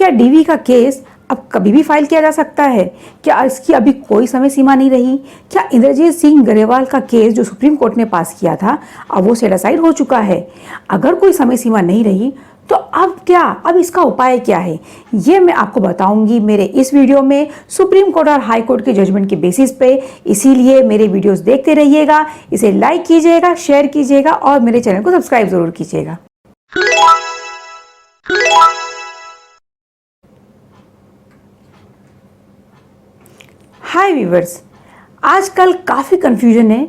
क्या डीवी का केस अब कभी भी फाइल किया जा सकता है? क्या इसकी अभी कोई समय सीमा नहीं रही? क्या इंद्रजीत सिंह ग्रेवाल का केस जो सुप्रीम कोर्ट ने पास किया था अब वो सेट असाइड हो चुका है? अगर कोई समय सीमा नहीं रही तो अब क्या, अब इसका उपाय क्या है, ये मैं आपको बताऊंगी मेरे इस वीडियो में सुप्रीम कोर्ट और हाई कोर्ट के जजमेंट के बेसिस पे। इसीलिए मेरे वीडियोस देखते रहिएगा, इसे लाइक कीजिएगा, शेयर कीजिएगा और मेरे चैनल को सब्सक्राइब जरूर कीजिएगा। हाय व्यूवर्स, आजकल काफ़ी कंफ्यूजन है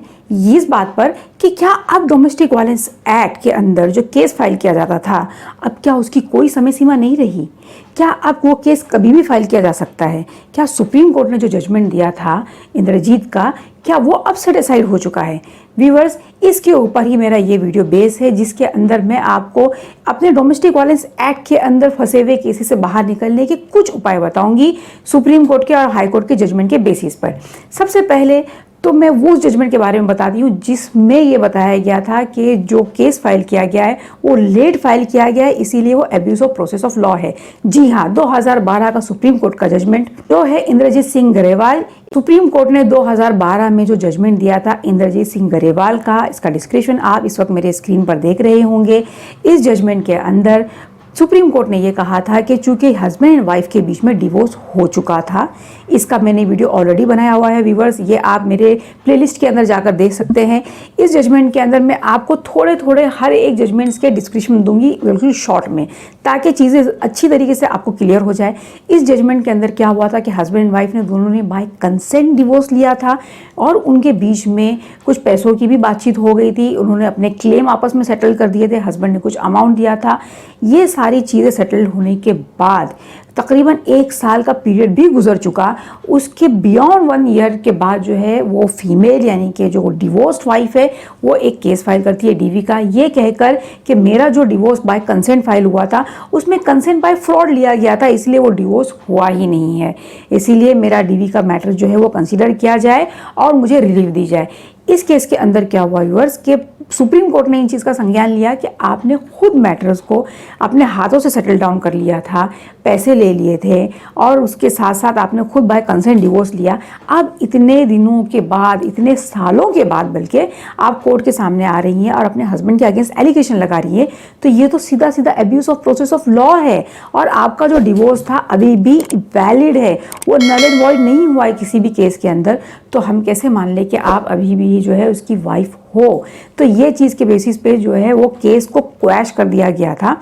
इस बात पर कि क्या अब डोमेस्टिक वायलेंस एक्ट के अंदर जो केस फाइल किया जाता था अब क्या उसकी कोई समय सीमा नहीं रही? क्या अब वो केस कभी भी फाइल किया जा सकता है? क्या सुप्रीम कोर्ट ने जो जजमेंट दिया था इंद्रजीत का, क्या वो अब सेट असाइड हो चुका है? व्यूवर्स, इसके ऊपर ही मेरा ये वीडियो बेस है, जिसके अंदर मैं आपको अपने डोमेस्टिक वायलेंस एक्ट के अंदर फंसे हुए केसेस से बाहर निकलने के कुछ उपाय बताऊंगी सुप्रीम कोर्ट के और हाई कोर्ट के जजमेंट के बेसिस पर। सबसे पहले तो मैं वो जजमेंट के बारे में बताती हूँ जिसमें ये बताया गया था कि जो केस फाइल किया गया है वो लेट फाइल किया गया है, इसीलिए वो abuse of process of law है। जी हाँ, 2012 का सुप्रीम कोर्ट का जजमेंट जो है इंद्रजीत सिंह ग्रेवाल, सुप्रीम कोर्ट ने 2012 में जो जजमेंट दिया था इंद्रजीत सिंह ग्रेवाल का, इसका डिस्क्रिप्शन आप इस वक्त मेरे स्क्रीन पर देख रहे होंगे। इस जजमेंट के अंदर सुप्रीम कोर्ट ने यह कहा था कि चूंकि हस्बैंड एंड वाइफ के बीच में डिवोर्स हो चुका था, इसका मैंने वीडियो ऑलरेडी बनाया हुआ है व्यूवर्स, ये आप मेरे प्लेलिस्ट के अंदर जाकर देख सकते हैं। इस जजमेंट के अंदर मैं आपको थोड़े थोड़े हर एक जजमेंट्स के डिस्क्रिप्शन दूंगी बिल्कुल शॉर्ट में, ताकि चीज़ें अच्छी तरीके से आपको क्लियर हो जाए। इस जजमेंट के अंदर क्या हुआ था कि हस्बैंड एंड वाइफ ने दोनों ने बाय कंसेंट डिवोर्स लिया था और उनके बीच में कुछ पैसों की भी बातचीत हो गई थी। उन्होंने अपने क्लेम आपस में सेटल कर दिए थे, हस्बैंड ने कुछ अमाउंट दिया था। ये सारी चीज़ें सेटल होने के बाद तकरीबन 1 साल का पीरियड भी गुजर चुका। उसके बियॉन्ड 1 ईयर के बाद जो है वो फीमेल यानी कि जो डिवोर्स्ड वाइफ है वो एक केस फाइल करती है डीवी का, ये कहकर कि मेरा जो डिवोर्स बाय कंसेंट फाइल हुआ था उसमें कंसेंट बाय फ्रॉड लिया गया था, इसलिए वो डिवोर्स हुआ ही नहीं है, इसीलिए मेरा डीवी का मैटर जो है वो कंसिडर किया जाए और मुझे रिलीफ दी जाए। इस केस के अंदर क्या हुआ व्यूअर्स कि सुप्रीम कोर्ट ने इन चीज़ का संज्ञान लिया कि आपने खुद मैटर्स को अपने हाथों से सेटल डाउन कर लिया था, पैसे ले लिए थे और उसके साथ साथ आपने खुद बाय कंसेंट डिवोर्स लिया। अब इतने दिनों के बाद, इतने सालों के बाद बल्कि आप कोर्ट के सामने आ रही हैं और अपने हस्बैंड के अगेंस्ट एलिगेशन लगा रही हैं, तो ये तो सीधा सीधा abuse of process of law है और आपका जो डिवोर्स था अभी भी वैलिड है, वो नल एंड वॉइड नहीं हुआ है किसी भी केस के अंदर। तो हम कैसे मान लें कि आप अभी भी जो है उसकी वाइफ हो? तो ये चीज़ के बेसिस पे जो है वो केस को क्वैश कर दिया गया था।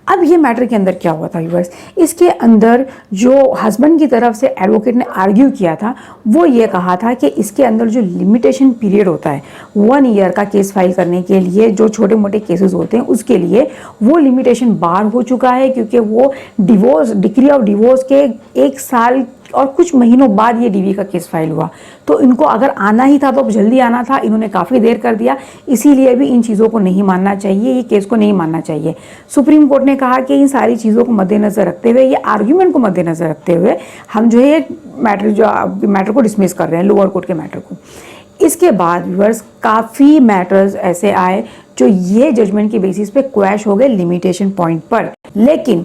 अब ये मैटर के अंदर क्या हुआ था व्यूअर्स, इसके अंदर जो हस्बैंड की तरफ से एडवोकेट ने आर्ग्यू किया था वो ये कहा था कि इसके अंदर जो लिमिटेशन पीरियड होता है 1 ईयर का केस फाइल करने के लिए, जो छोटे मोटे केसेस होते हैं उसके लिए वो लिमिटेशन बार हो चुका है, क्योंकि वो डिवोर्स डिक्री ऑफ डिवोर्स के 1 साल और कुछ महीनों बाद ये डीवी का केस फाइल हुआ। तो इनको अगर आना ही था तो अब जल्दी आना था, इन्होंने काफ़ी देर कर दिया, इसीलिए भी इन चीज़ों को नहीं मानना चाहिए, ये केस को नहीं मानना चाहिए। सुप्रीम कोर्ट ने कहा कि इन सारी चीज़ों को मद्देनज़र रखते हुए, ये आर्ग्यूमेंट को मद्देनज़र रखते हुए हम जो है मैटर को डिसमिस कर रहे हैं, लोअर कोर्ट के मैटर को। इसके बाद व्यूअर्स काफ़ी मैटर्स ऐसे आए जो ये जजमेंट के बेसिस पे क्वैश हो गए लिमिटेशन पॉइंट पर। लेकिन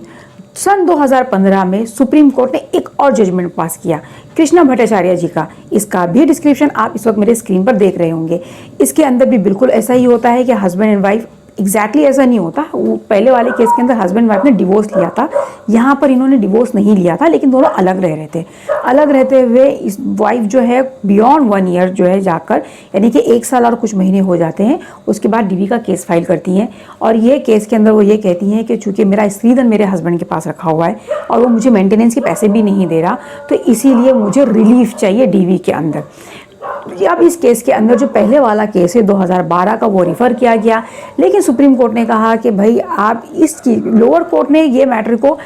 सन 2015 में सुप्रीम कोर्ट ने एक और जजमेंट पास किया कृष्णा भट्टाचार्य जी का, इसका भी डिस्क्रिप्शन आप इस वक्त मेरे स्क्रीन पर देख रहे होंगे। इसके अंदर भी बिल्कुल ऐसा ही होता है कि हस्बैंड एंड वाइफ, एग्जैक्टली ऐसा नहीं होता, वो पहले वाले केस के अंदर हस्बैंड वाइफ ने डिवोर्स लिया था, यहाँ पर इन्होंने डिवोर्स नहीं लिया था लेकिन दोनों अलग रह रहे थे। अलग रहते हुए इस वाइफ जो है बियॉन्ड 1 ईयर जो है जाकर, यानी कि 1 साल और कुछ महीने हो जाते हैं, उसके बाद डीवी का केस फाइल करती हैं और ये केस के अंदर वो ये कहती हैं कि चूंकि मेरा स्त्रीधन मेरे हस्बैंड के पास रखा हुआ है और वो मुझे मेंटेनेंस के पैसे भी नहीं दे रहा, तो इसीलिए मुझे रिलीफ चाहिए डीवी के अंदर। अब इस केस के अंदर जो पहले वाला केस है 2012 का वो रिफ़र किया गया, लेकिन सुप्रीम कोर्ट ने कहा कि भाई आप इसकी, लोअर कोर्ट ने ये मैटर को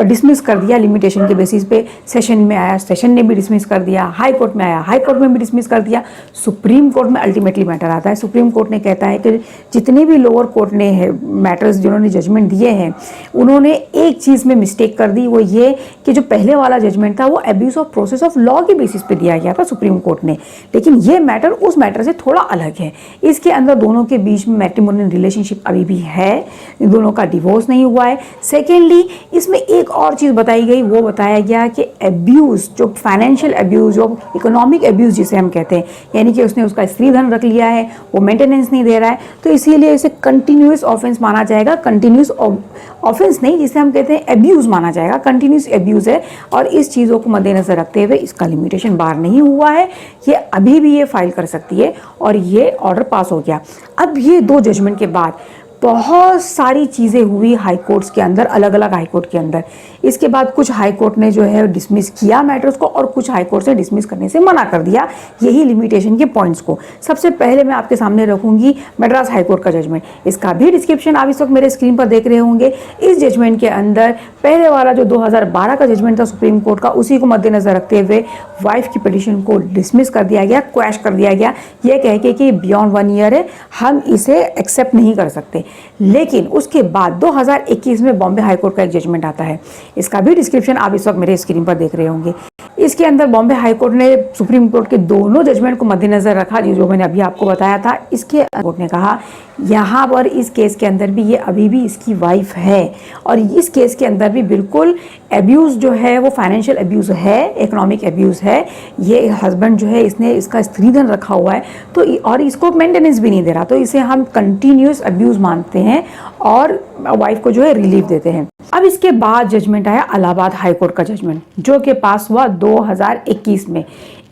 डिसमिस कर दिया लिमिटेशन के बेसिस पे। सेशन में आया, सेशन ने भी डिसमिस कर दिया, हाई कोर्ट में आया, हाई कोर्ट में भी डिसमिस कर दिया, सुप्रीम कोर्ट में अल्टीमेटली मैटर आता है। सुप्रीम कोर्ट ने कहता है कि जितने भी लोअर कोर्ट ने मैटर्स जिन्होंने जजमेंट दिए हैं उन्होंने एक चीज़ में मिस्टेक कर दी, वो ये कि जो पहले वाला जजमेंट था वो abuse of process of law के बेसिस पे दिया गया था सुप्रीम कोर्ट ने, लेकिन ये मैटर उस मैटर से थोड़ा अलग है। इसके अंदर दोनों के बीच में मैट्रिमोनियल रिलेशनशिप अभी भी है, दोनों का डिवोर्स नहीं हुआ है। सेकेंडली, इसमें एक और चीज़ बताई गई, वो बताया गया कि एब्यूज़, जो फाइनेंशियल एब्यूज़, जो इकोनॉमिक एब्यूज़ जिसे हम कहते हैं, यानी कि उसने उसका स्त्री धन रख लिया है, वो मेंटेनेंस नहीं दे रहा है, तो इसीलिए इसे कंटिन्यूस ऑफेंस माना जाएगा। कंटिन्यूस ऑफेंस नहीं, जिसे हम कहते हैं एब्यूज़ माना जाएगा, कंटिन्यूस एब्यूज़ है। और इस चीज़ों को मद्देनजर रखते हुए इसका लिमिटेशन बार नहीं हुआ है, ये अभी भी ये फाइल कर सकती है और ये ऑर्डर पास हो गया। अब ये 2 जजमेंट के बाद बहुत सारी चीज़ें हुई हाई कोर्ट्स के अंदर, अलग अलग हाई कोर्ट के अंदर। इसके बाद कुछ हाई कोर्ट ने जो है डिसमिस किया मैटर्स को और कुछ हाई कोर्ट ने डिसमिस करने से मना कर दिया यही लिमिटेशन के पॉइंट्स को। सबसे पहले मैं आपके सामने रखूंगी मद्रास हाई कोर्ट का जजमेंट। इसका भी डिस्क्रिप्शन आप इस वक्त मेरे स्क्रीन पर देख रहे होंगे। इस जजमेंट के अंदर पहले वाला जो 2012 का जजमेंट था सुप्रीम कोर्ट का, उसी को मद्देनजर रखते हुए वाइफ की पिटिशन को डिसमिस कर दिया गया, क्वैश कर दिया गया, यह कह के कि बियॉन्ड 1 ईयर है, हम इसे एक्सेप्ट नहीं कर सकते। लेकिन उसके बाद 2021 में बॉम्बे हाई कोर्ट का एक जजमेंट आता है। इसका भी डिस्क्रिप्शन आप इस वक्त मेरे स्क्रीन पर देख रहे होंगे। इसके अंदर बॉम्बे हाई कोर्ट ने सुप्रीम कोर्ट के दोनों जजमेंट को मद्देनजर रखा, जो मैंने अभी आपको बताया था। इसके कोर्ट ने कहा यहाँ पर इस केस के अंदर भी ये अभी भी इसकी वाइफ है और इस केस के अंदर भी बिल्कुल एब्यूज़ जो है वो फाइनेंशियल एब्यूज़ है, इकोनॉमिक एब्यूज़ है। ये हस्बैंड जो है इसने इसका स्त्री धन रखा हुआ है तो और इसको मेंटेनेंस भी नहीं दे रहा, तो इसे हम कंटिन्यूस एब्यूज़ मानते हैं और वाइफ को जो है रिलीफ देते हैं। अब इसके बाद जजमेंट आया इलाहाबाद हाई कोर्ट का जजमेंट, जो कि पास हुआ 2021 में।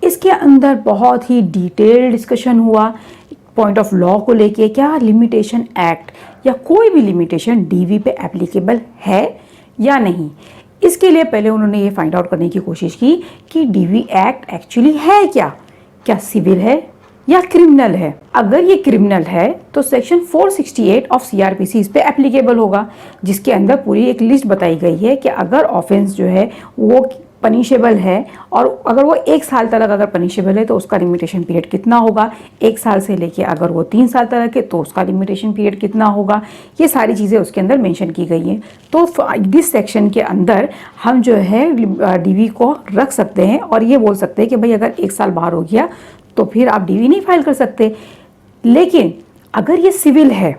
इसके अंदर बहुत ही डिटेल्ड डिस्कशन हुआ पॉइंट ऑफ लॉ को लेके, क्या लिमिटेशन एक्ट या कोई भी लिमिटेशन डीवी पे एप्लीकेबल है या नहीं। इसके लिए पहले उन्होंने ये फाइंड आउट करने की कोशिश की कि डीवी एक्ट एक्चुअली है क्या सिविल है या क्रिमिनल है। अगर ये क्रिमिनल है तो सेक्शन 468 ऑफ सीआरपीसी इस पे एप्लीकेबल होगा, जिसके अंदर पूरी एक लिस्ट बताई गई है कि अगर ऑफेंस जो है वो पनिशेबल है और अगर वो 1 साल तक अगर पनिशेबल है तो उसका लिमिटेशन पीरियड कितना होगा, 1 साल से लेके अगर वो 3 साल तक है तो उसका लिमिटेशन पीरियड कितना होगा, ये सारी चीज़ें उसके अंदर मेंशन की गई हैं। तो इस सेक्शन के अंदर हम जो है डीवी को रख सकते हैं और ये बोल सकते हैं कि भाई अगर 1 साल बाहर हो गया तो फिर आप डीवी नहीं फाइल कर सकते। लेकिन अगर ये सिविल है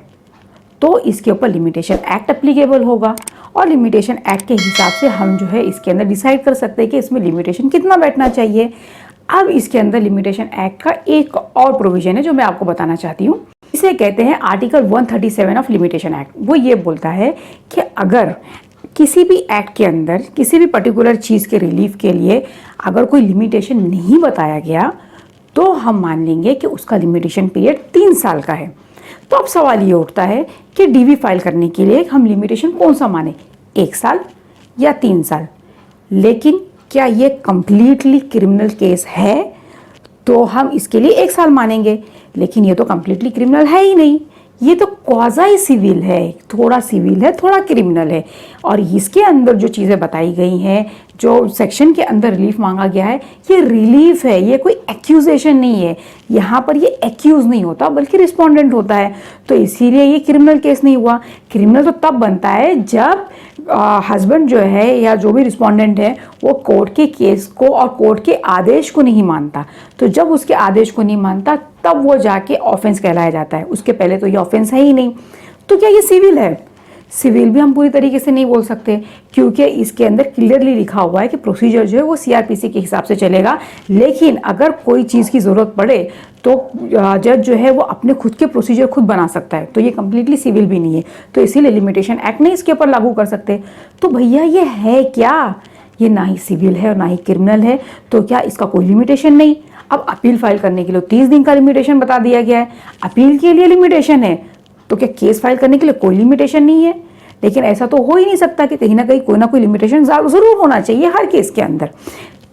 तो इसके ऊपर लिमिटेशन एक्ट एप्लीकेबल होगा और लिमिटेशन एक्ट के हिसाब से हम जो है इसके अंदर डिसाइड कर सकते हैं कि इसमें लिमिटेशन कितना बैठना चाहिए। अब इसके अंदर लिमिटेशन एक्ट का एक और प्रोविजन है जो मैं आपको बताना चाहती हूँ। इसे कहते हैं आर्टिकल 137 ऑफ लिमिटेशन एक्ट। वो ये बोलता है कि अगर किसी भी एक्ट के अंदर किसी भी पर्टिकुलर चीज़ के रिलीफ के लिए अगर कोई लिमिटेशन नहीं बताया गया तो हम मान लेंगे कि उसका लिमिटेशन पीरियड 3 साल का है। तो अब सवाल ये उठता है कि डीवी फाइल करने के लिए हम लिमिटेशन कौन सा माने, 1 साल या 3 साल। लेकिन क्या ये कंप्लीटली क्रिमिनल केस है तो हम इसके लिए 1 साल मानेंगे, लेकिन ये तो कंप्लीटली क्रिमिनल है ही नहीं, ये तो क्वाज़ाई सिविल है, थोड़ा सिविल है थोड़ा क्रिमिनल है। और इसके अंदर जो चीज़ें बताई गई हैं, जो सेक्शन के अंदर रिलीफ मांगा गया है, ये रिलीफ है, ये कोई एक्यूजेशन नहीं है। यहाँ पर ये एक्यूज नहीं होता बल्कि रिस्पोंडेंट होता है, तो इसीलिए ये क्रिमिनल केस नहीं हुआ। क्रिमिनल तो तब बनता है जब हस्बैंड जो है या जो भी रिस्पोंडेंट है वो कोर्ट के केस को और कोर्ट के आदेश को नहीं मानता। तो जब उसके आदेश को नहीं मानता तब वो जाके ऑफेंस कहलाया जाता है, उसके पहले तो ये ऑफेंस है ही नहीं। तो क्या ये सिविल है? सिविल भी हम पूरी तरीके से नहीं बोल सकते, क्योंकि इसके अंदर क्लियरली लिखा हुआ है कि प्रोसीजर जो है वो सीआरपीसी के हिसाब से चलेगा। लेकिन अगर कोई चीज़ की ज़रूरत पड़े तो जज जो है वो अपने खुद के प्रोसीजर खुद बना सकता है, तो ये कम्प्लीटली सिविल भी नहीं है, तो इसीलिए लिमिटेशन एक्ट नहीं इसके ऊपर लागू कर सकते। तो भैया ये है क्या? ये ना ही सिविल है और ना ही क्रिमिनल है, तो क्या इसका कोई लिमिटेशन नहीं? अब अपील फाइल करने के लिए 30 दिन का लिमिटेशन बता दिया गया है, अपील के लिए लिमिटेशन है, तो क्या केस फाइल करने के लिए कोई लिमिटेशन नहीं है? लेकिन ऐसा तो हो ही नहीं सकता कि कहीं ना कोई लिमिटेशन ज़रूर होना चाहिए हर केस के अंदर।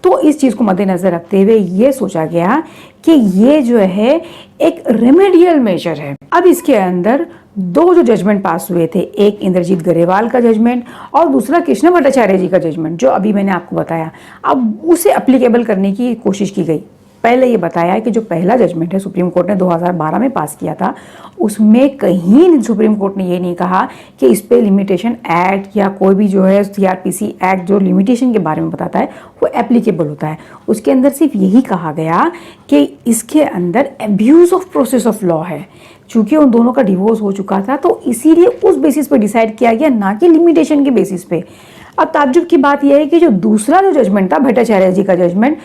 तो इस चीज़ को मद्देनज़र रखते हुए ये सोचा गया कि ये जो है एक रेमेडियल मेजर है। अब इसके अंदर 2 जो जजमेंट पास हुए थे, एक इंद्रजीत गरेवाल का जजमेंट और दूसरा कृष्ण भट्टाचार्य जी का जजमेंट, जो अभी मैंने आपको बताया, अब उसे एप्लीकेबल करने की कोशिश की गई। पहले ये बताया कि जो पहला जजमेंट है सुप्रीम कोर्ट ने 2012 में पास किया था, उसमें कहीं सुप्रीम कोर्ट ने ये नहीं कहा कि इस पे लिमिटेशन एक्ट या कोई भी जो है सीआरपीसी एक्ट जो लिमिटेशन के बारे में बताता है वो एप्लीकेबल होता है। उसके अंदर सिर्फ यही कहा गया कि इसके अंदर abuse of process of law है। चूंकि उन दोनों का डिवोर्स हो चुका था तो इसीलिए उस बेसिस पे डिसाइड किया गया, ना कि लिमिटेशन के बेसिस पे। अब ताज्जुब की बात यह है कि जो दूसरा जो जजमेंट था भट्टाचार्य जी का जजमेंट,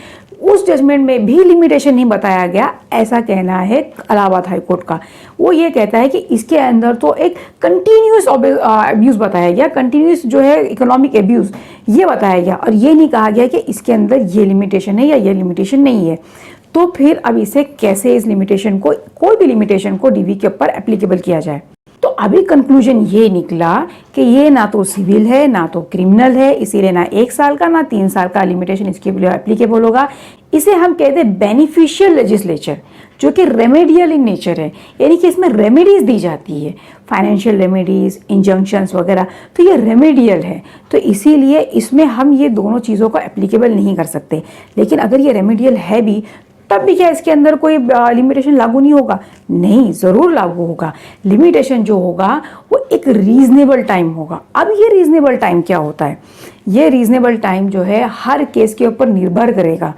उस जजमेंट में भी लिमिटेशन नहीं बताया गया, ऐसा कहना है इलाहाबाद हाई कोर्ट का। वो ये कहता है कि इसके अंदर तो एक कंटिन्यूस अब्यूज बताया गया, कंटिन्यूस जो है इकोनॉमिक अब्यूज ये बताया गया, और ये नहीं कहा गया कि इसके अंदर ये लिमिटेशन है या ये लिमिटेशन नहीं है। तो फिर अब इसे कैसे इस लिमिटेशन को, कोई भी लिमिटेशन को डीवी के ऊपर एप्लीकेबल किया जाए। तो अभी कंक्लूजन ये निकला कि ये ना तो सिविल है ना तो क्रिमिनल है, इसीलिए ना 1 साल का ना 3 साल का लिमिटेशन इसके लिए एप्लीकेबल होगा। इसे हम कहते हैं बेनिफिशियल लेजिस्लेचर, जो कि रेमेडियल इन नेचर है, यानी कि इसमें रेमेडीज दी जाती है, फाइनेंशियल रेमेडीज, इंजंक्शंस वगैरह, तो ये रेमेडियल है। तो इसीलिए इसमें हम ये दोनों चीज़ों को एप्लीकेबल नहीं कर सकते। लेकिन अगर ये रेमेडियल है भी, तब भी क्या इसके अंदर कोई लिमिटेशन लागू नहीं होगा? नहीं, ज़रूर लागू होगा। लिमिटेशन जो होगा वो एक रीजनेबल टाइम होगा। अब ये रीजनेबल टाइम क्या होता है? ये रीजनेबल टाइम जो है हर केस के ऊपर निर्भर करेगा,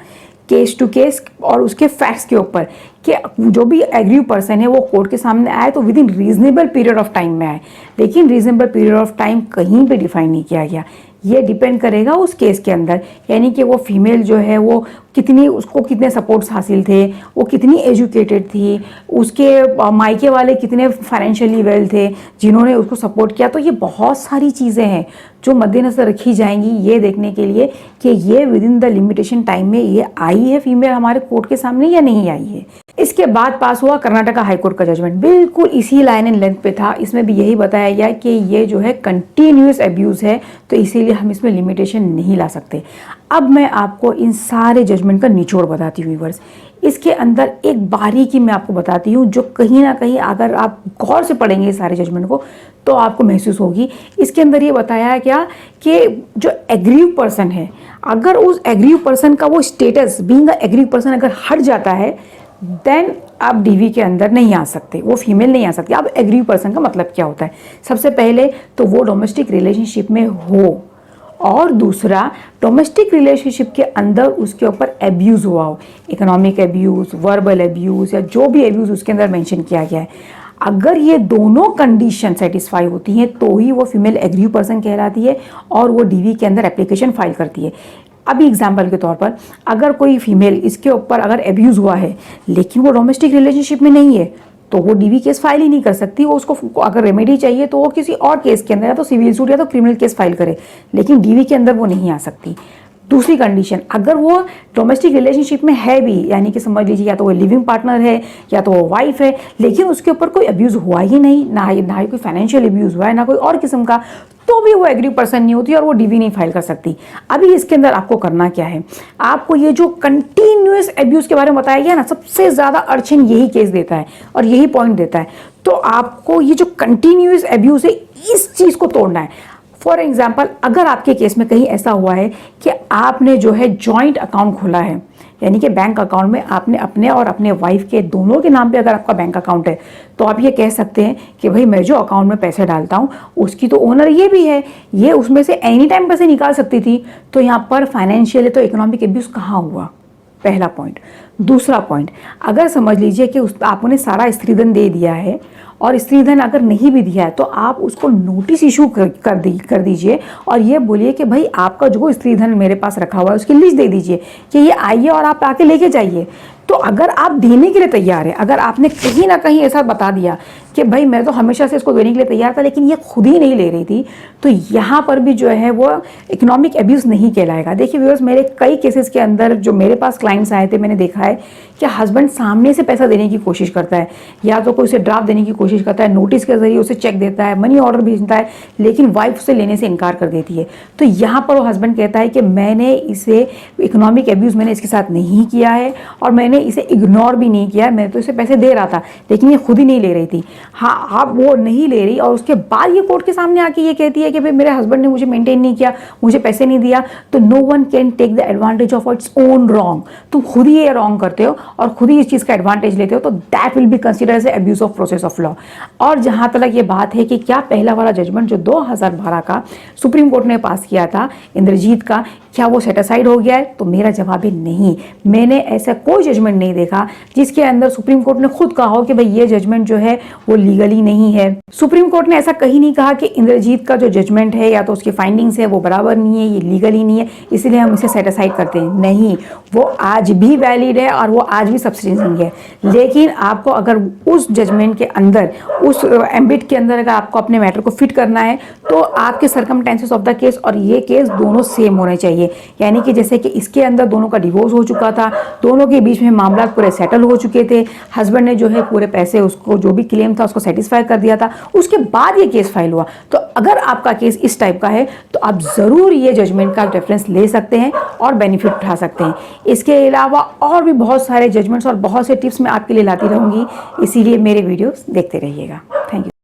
केस टू केस और उसके फैक्ट्स के ऊपर, कि जो भी एग्रीव पर्सन है वो कोर्ट के सामने आए तो with in reasonable period of time में आए। लेकिन रीजनेबल पीरियड ऑफ टाइम कहीं पे डिफाइन नहीं किया गया। ये डिपेंड करेगा उस केस के अंदर, यानी कि वो फीमेल जो है वो कितनी, उसको कितने सपोर्ट्स हासिल थे, वो कितनी एजुकेटेड थी, उसके मायके वाले कितने फाइनेंशियली वेल थे जिन्होंने उसको सपोर्ट किया। तो ये बहुत सारी चीज़ें हैं जो मद्देनजर रखी जाएंगी ये देखने के लिए कि ये with in the limitation time में ये आई है फीमेल हमारे कोर्ट के सामने या नहीं आई है। इसके बाद पास हुआ कर्नाटका हाई कोर्ट का जजमेंट, बिल्कुल इसी लाइन एंड लेंथ पे था। इसमें भी यही बताया गया कि ये जो है कंटिन्यूस अब्यूज़ है, तो इसीलिए हम इसमें लिमिटेशन नहीं ला सकते। अब मैं आपको इन सारे जजमेंट का निचोड़ बताती हूँ व्यूअर्स। इसके अंदर एक बारीकी मैं आपको बताती हूँ जो कहीं ना कहीं अगर आप गौर से पढ़ेंगे इस सारे जजमेंट को तो आपको महसूस होगी। इसके अंदर ये बताया क्या कि जो एग्रीव पर्सन है, अगर उस एग्रीव पर्सन का वो status being a aggrieve person अगर हट जाता है, देन आप डीवी के अंदर नहीं आ सकते, वो फीमेल नहीं आ सकती। अब एग्रीव पर्सन का मतलब क्या होता है? सबसे पहले तो वो डोमेस्टिक रिलेशनशिप में हो, और दूसरा डोमेस्टिक रिलेशनशिप के अंदर उसके ऊपर एब्यूज़ हुआ हो, इकोनॉमिक एब्यूज़, वर्बल एब्यूज़ या जो भी एब्यूज़ उसके अंदर मेंशन किया गया है। अगर ये दोनों कंडीशन सेटिस्फाई होती हैं तो ही वो फीमेल एग्रीव पर्सन कहलाती है और वो डीवी के अंदर एप्लीकेशन फाइल करती है। अभी एग्जाम्पल के तौर पर अगर कोई फीमेल इसके ऊपर अगर एब्यूज़ हुआ है लेकिन वो डोमेस्टिक रिलेशनशिप में नहीं है तो वो डीवी केस फाइल ही नहीं कर सकती। वो उसको अगर रेमेडी चाहिए तो वो किसी और केस के अंदर या तो सिविल सूट या तो क्रिमिनल केस फाइल करे, लेकिन डीवी के अंदर वो नहीं आ सकती। दूसरी कंडीशन, अगर वो डोमेस्टिक रिलेशनशिप में है भी, यानी कि समझ लीजिए या तो वो लिविंग पार्टनर है या तो वो वाइफ है, लेकिन उसके ऊपर कोई अब्यूज़ हुआ ही नहीं, ना ही कोई फाइनेंशियल अब्यूज़ हुआ है ना कोई और किस्म का, तो भी वो एग्रीव पर्सन नहीं होती और वो डीवी नहीं फाइल कर सकती। अभी इसके अंदर आपको करना क्या है? आपको ये जो कंटिन्यूअस अब्यूज़ के बारे में बताया गया ना, सबसे ज़्यादा अड़चन यही केस देता है और यही पॉइंट देता है। तो आपको ये जो कंटिन्यूअस अब्यूज़ है इस चीज़ को तोड़ना है। फॉर एग्जाम्पल, अगर आपके केस में कहीं ऐसा हुआ है कि आपने जो है जॉइंट अकाउंट खोला है, यानी कि बैंक अकाउंट में आपने अपने और अपने वाइफ के दोनों के नाम पे अगर आपका बैंक अकाउंट है, तो आप ये कह सकते हैं कि भाई मैं जो अकाउंट में पैसे डालता हूँ उसकी तो ओनर ये भी है, ये उसमें से एनी टाइम पैसे निकाल सकती थी। तो यहाँ पर फाइनेंशियल तो इकोनॉमिक एब्यूज़ कहाँ हुआ? पहला पॉइंट। दूसरा पॉइंट, अगर समझ लीजिए कि आपने सारा स्त्रीधन दे दिया है और स्त्रीधन अगर नहीं भी दिया है तो आप उसको नोटिस इशू कर दीजिए और ये बोलिए कि भाई आपका जो स्त्रीधन मेरे पास रखा हुआ है उसकी लिस्ट दे दीजिए कि ये आइए और आप आके लेके जाइए। तो अगर आप देने के लिए तैयार है, अगर आपने कहीं ना कहीं ऐसा बता दिया कि भाई मैं तो हमेशा से इसको देने के लिए तैयार था लेकिन ये खुद ही नहीं ले रही थी, तो यहाँ पर भी जो है वो इकोनॉमिक एब्यूज़ नहीं कहलाएगा। देखिए व्यूअर्स, मेरे कई केसेस के अंदर जो मेरे पास क्लाइंट्स आए थे, मैंने देखा है कि हस्बैंड सामने से पैसा देने की कोशिश करता है, या तो कोई उसे ड्राफ्ट देने की कोशिश करता है, नोटिस के जरिए उसे चेक देता है, मनी ऑर्डर भेजता है, लेकिन वाइफ उसे लेने से इनकार कर देती है। तो यहाँ पर वो हस्बैंड कहता है कि मैंने इसे इकोनॉमिक एब्यूज़ मैंने इसके साथ नहीं किया है और मैंने मैंने इसे इग्नोर भी नहीं किया, मैं तो इसे पैसे दे रहा था, लेकिन ये खुद ही नहीं ले रही थी। हाँ, आप वो नहीं ले रही और उसके बाद ये कोर्ट के सामने आके ये कहती है कि भाई मेरे हस्बैंड ने मुझे मेंटेन नहीं किया, मुझे पैसे नहीं दिया, तो no one can take the advantage of its own wrong. तुम खुद ही ये रॉन्ग करते हो और खुद ही इस चीज़ का एडवांटेज लेते हो, तो that will be consider as abuse of process of law. और जहाँ तक ये बात है कि क्या पहला वाला जजमेंट जो 2012 का सुप्रीम कोर्ट ने पास किया था इंद्रजीत का, क्या वो सेटिस्फाइड हो गया है, तो मेरा जवाब है नहीं। मैंने ऐसा कोई जजमेंट नहीं देखा जिसके अंदर सुप्रीम कोर्ट ने खुद कहा हो कि भाई ये जजमेंट जो है वो लीगली नहीं है। सुप्रीम कोर्ट ने ऐसा कहीं नहीं कहा कि इंद्रजीत का जो जजमेंट है या तो उसकी फाइंडिंग्स है वो बराबर नहीं है, ये लीगली नहीं है, इसलिए हम इसे सेटिस्फाइड करते हैं। नहीं, वो आज भी वैलिड है और वो आज भी सब्सटेंसिंग है। लेकिन आपको अगर उस जजमेंट के अंदर, उस एम्बिट के अंदर अगर आपको अपने मैटर को फिट करना है, तो आपके सर्कमस्टेंसेस ऑफ द केस और ये केस दोनों सेम होने चाहिए। यानी कि जैसे कि इसके अंदर दोनों का डिवोर्स हो चुका था, दोनों के बीच में मामला पूरे सेटल हो चुके थे, हस्बैंड ने जो है पूरे पैसे उसको जो भी क्लेम था उसको सेटिस्फाई कर दिया था, उसके बाद ये केस फाइल हुआ। तो अगर आपका केस इस टाइप का है तो आप ज़रूर ये जजमेंट का रेफरेंस ले सकते हैं और बेनिफिट उठा सकते हैं। इसके अलावा और भी बहुत सारे जजमेंट्स और बहुत से टिप्स मैं आपके लिए लाती रहूँगी, इसीलिए मेरे वीडियोस देखते रहिएगा। Thank you.